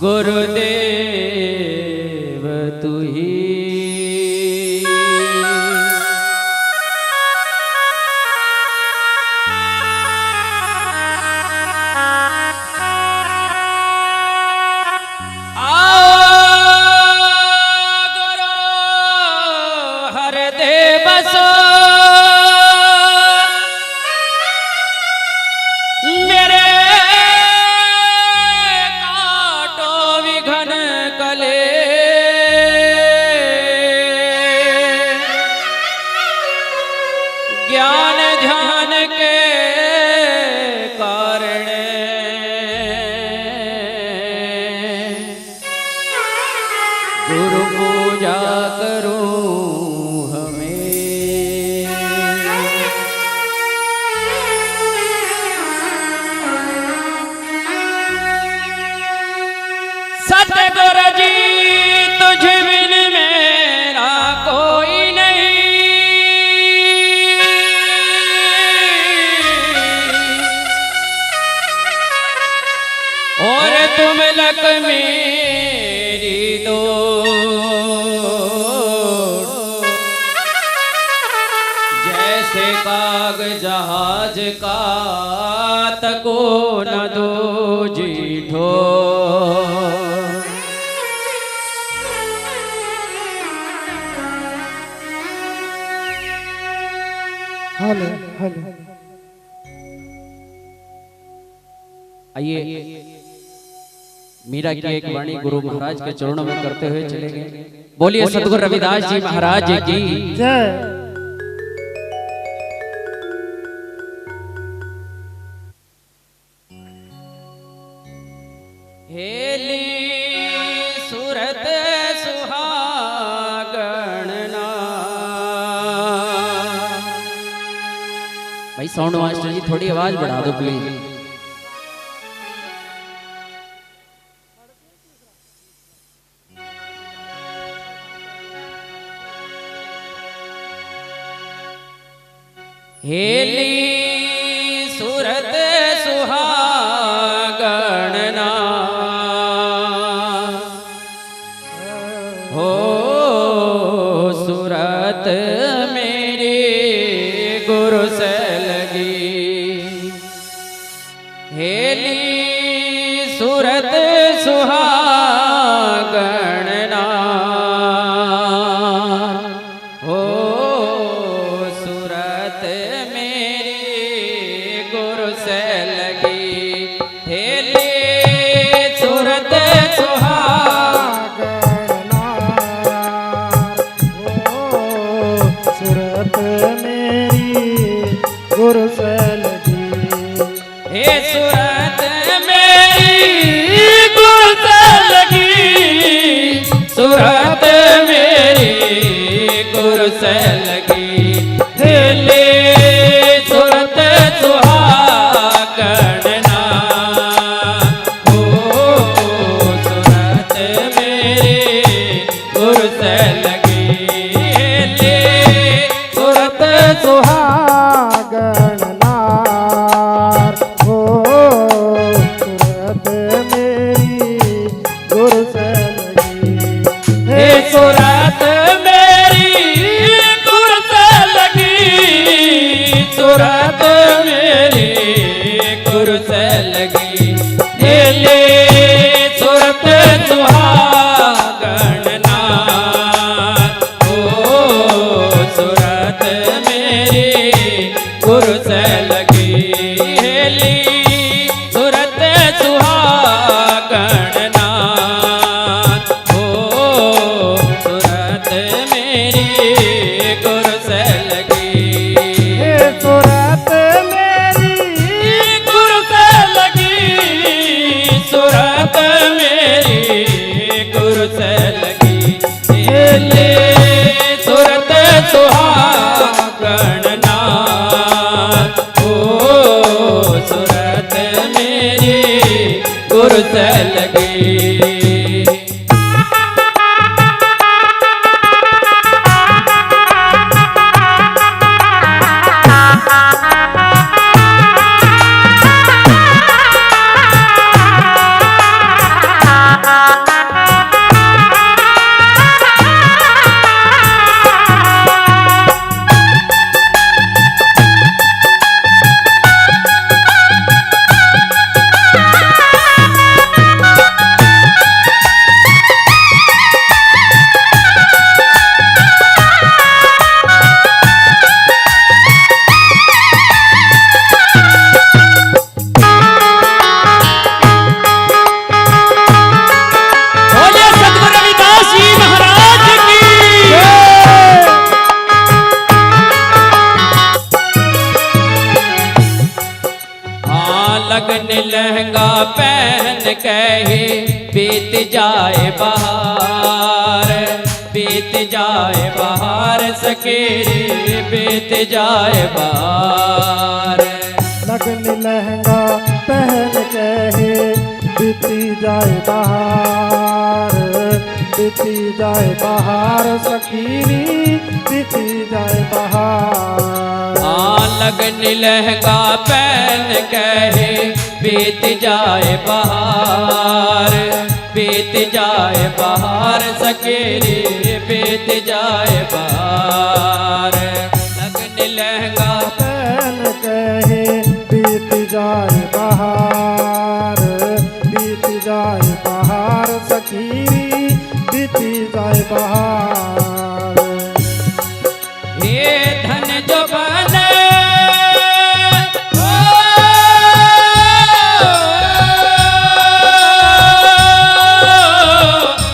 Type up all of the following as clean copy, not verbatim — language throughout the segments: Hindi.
गुरुदेव तू ही बसो मेरे काटो विघन कले ज्ञान ध्यान के कारण गुरु पूजा करूं सतगुरु जी तुझ बिन मेरा कोई नहीं और तुम लक मेरी दौड़ जैसे काग जहाज का तको न दो जीठो हेलो हेलो आइए मीरा की एक वाणी गुरु महाराज के चरणों में करते हुए चले गए। बोलिए सतगुरु रविदास जी महाराज की जय। हेली सूरत सुहागणना। भाई साउंड मास्टर जी थोड़ी आवाज बढ़ा दो प्लीज। हेली सूरत सुहागणना हो सूरत मेरी गुरु से लगी। हेली सूरत सुहागणना हो सूरत मेरी गुरु से लगी। हेली सूरत सुहागणना हो सूरत मेरी गुरु से लगी। हे सूरत मेरी गुरु से लगी। सूरत मेरी गुरु से लगी। हेले सूरत सुहागणना हो सूरत मेरी गुरु से लगी। हेले सूरत सुहागणना हो सूरत मेरी गुरु से लगी। हे सूरत मेरी गुरु से लगी। सूरत मेरी गुरु से लगी। हेले सूरत सुहागणना हो सूरत मेरी गुरु से लगी। हेली सूरत सुहागणना हो सूरत मेरी गुरु से लगी। हे सूरत मेरी गुरु से लगी। सूरत मेरी गुरु से लगी। हेले सूरत सुहागणना हो सूरत मेरी गुरु से लगी। लहंगा पहन कहे बीत जाए बहार, बीत जाए बहार सके रे बीत जाए बहार। लगन लहंगा पहन कहे बीती जाए बहार, बीती जाए बहार सखीरी बीती जाए बहार। लगन लहंगा पहन कहे बीत जाए बहार, बीत जाए बहार सके रे बीत जाए बहार। लगन लहंगा पहन कहे बीत जाए बहार, बीत जाए बहार सखीरी बीती जाए बहार। हे धन जो बने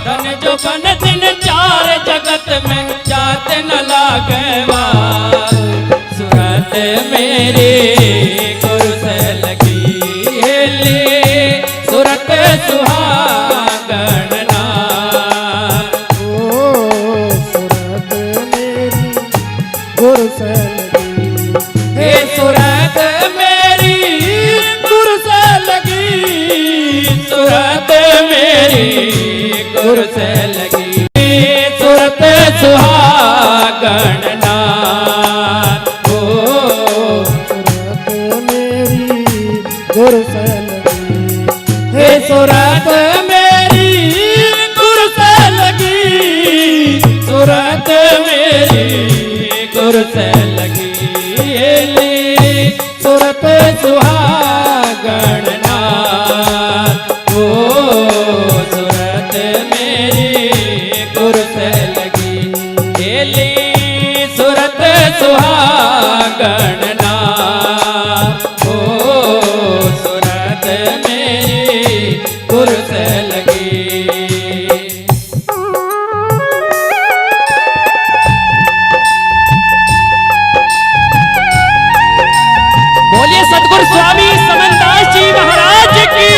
धन जो बन दिन चार जगत में जात न लागवा। सूरत मेरी गुरु से लगी हेली सूरत सुहागन ना। ओ सूरत मेरी गुरु से लगी, हे सूरत मेरी गुरु से लगी, सूरत मेरी गुरु से लगी सूरत सुहागन ना। ओ सूरत मेरी गुरु से लगी, हे सूरत मेरी गुरु से लगी, सूरत मेरी गुरु से लगी सूरत सुहागन ना। ओ सूरत मेरी गुरु से लगी सूरत सुहागन ना। ओ सूरत मेरी गुरु से लगी। बोलिए सतगुरु स्वामी समनदास जी महाराज की।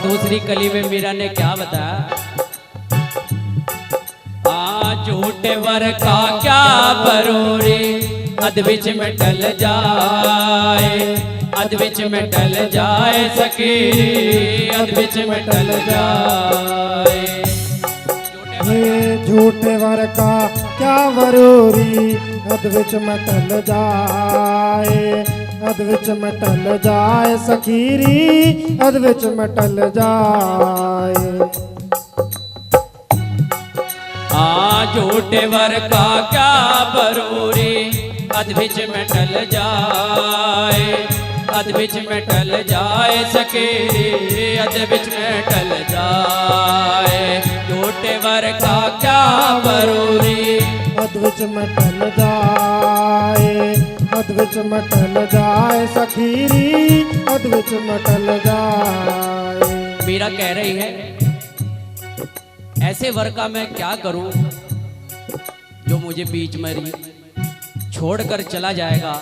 दूसरी कली में मीरा ने क्या बताया? झूठे वर का क्या बरोरे अधविच में टल जाए, अधविच में टल जाए सखी, अधविच में टल जाए। झूठे वर का क्या बरोरी अधविच में टल जाए, अधविच में टल जाए सखीरी, अधविच में टल जाए। झूठे वर का क्या बरोरी अधविच में टल जाए, अधविच में टल जाए सके, अधविच में टल जाए। झूठे वर का क्या बरोरी अधविच में टल जाए, अधविच में टल जाए सखीरी, अधविच में टल जाए। मीरा कह रही है ऐसे वर का मैं क्या करूं जो मुझे बीच में छोड़कर चला जाएगा।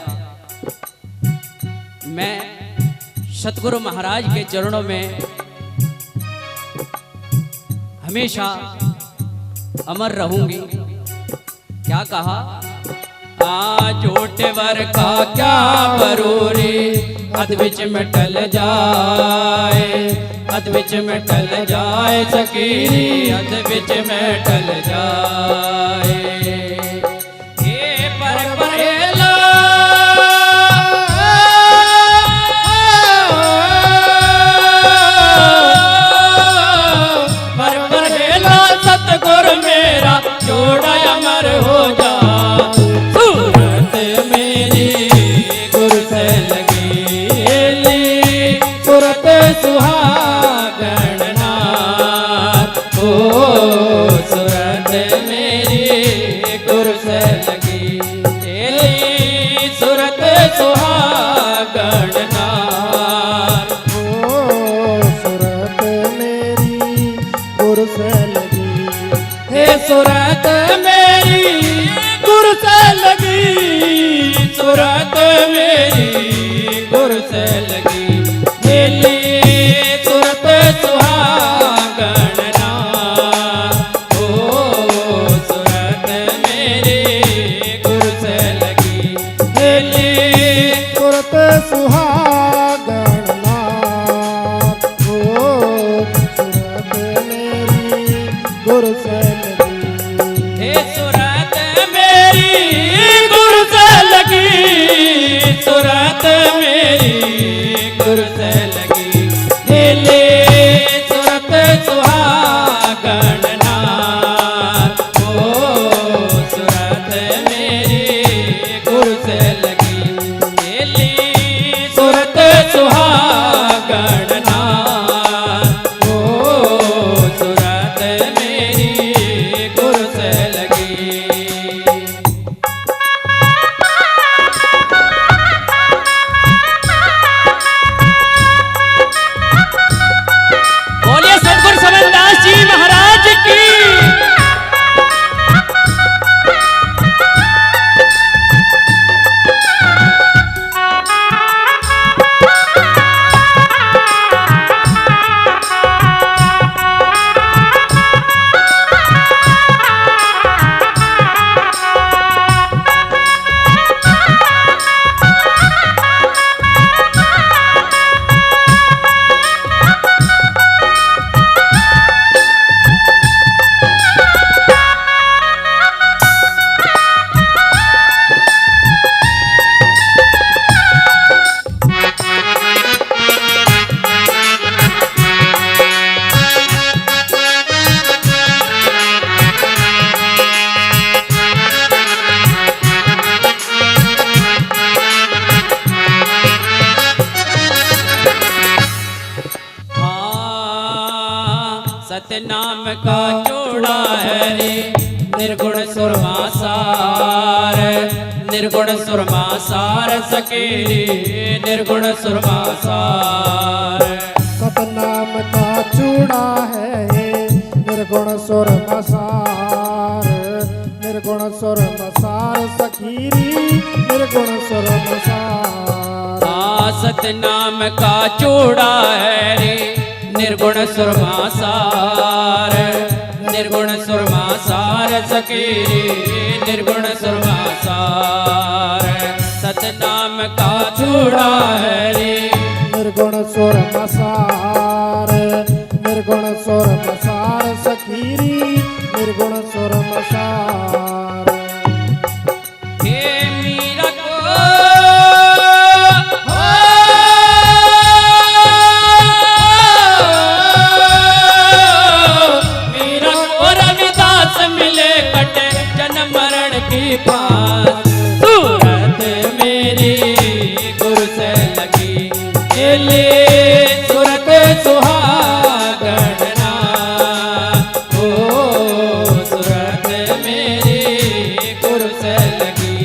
मैं सतगुरु महाराज के चरणों में हमेशा अमर रहूंगी। क्या कहा? झूठे वर का क्या बरूरी, अध विच में टल जाए, अध विच में टल जाए सकीरी, अध विच में टल जाए। ये पर परेला पर परेला सतगुर मेरा जोड़ा अमर हो जा। सुहागण नाथ ओ सूरत मेरी गुरु से लगी, तेरी सूरत सुहागण नाथ ओ सूरत मेरी गुरु से लगी, हे सूरत मेरी गुरु से लगी, सूरत मेरी गुरु से लगी। सूरत सुहागण नाथ ओ सूरत मेरी गुरु से लगी, सूरत सुहागण नाथ ओ सूरत मेरी गुरु से लगी, हे सूरत मेरी गुरु से लगी, सूरत मेरी गुरु से लगी। सूरत सुहागण नाथ ओ सूरत मेरी गुरु से लगी, सूरत सुहागण नाथ ओ सूरत मेरी गुरु से लगी। सतनाम का जोड़ा है रे, निर्गुण सुरमा सार, निर्गुण सुरमा सार सकेरी, निर्गुण सुरमा सार। सतनाम का चूड़ा है निर्गुण सुर मसार, निर्गुण सुर मसार सखीरी, निर्गुण सुर मसार। सतनाम का चूड़ा है रे, निर्गुण सुरमा सार, निर्गुण सुरमा सार सकेरी, निर्गुण सुरमा सार। सतनाम का चूड़ा है रे, निर्गुण सुर मसार, निर्गुण सुर मसार सखीरी, निर्गुण सुर मसार। हे मीरा को पास, सूरत मेरी गुरु से लगी, सूरत सुहागण नाथ ओ सूरत मेरी गुरु से लगी,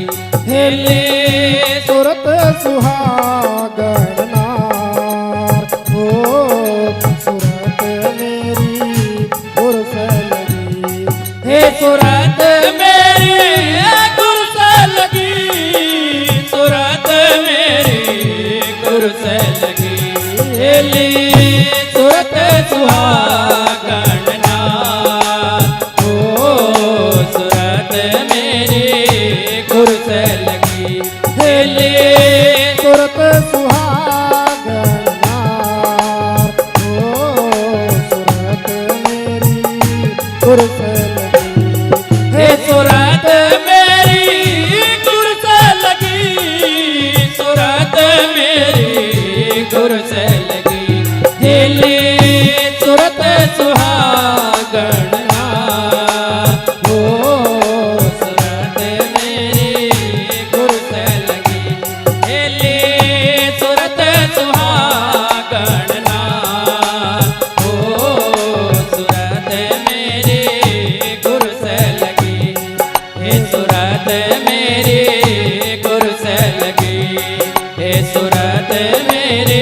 सूरत सुहागण नाथ ओ सूरत मेरी गुरु से लगी, हे सूरत मेरी गुरु से लगी, सूरत मेरी गुरु से लगी, सूरत सुहागण नाथ ओ सूरत मेरी बनना ओ सूरत मेरी गुरु से लगी हे सूरत मेरी गुरु से लगी हे सूरत मेरी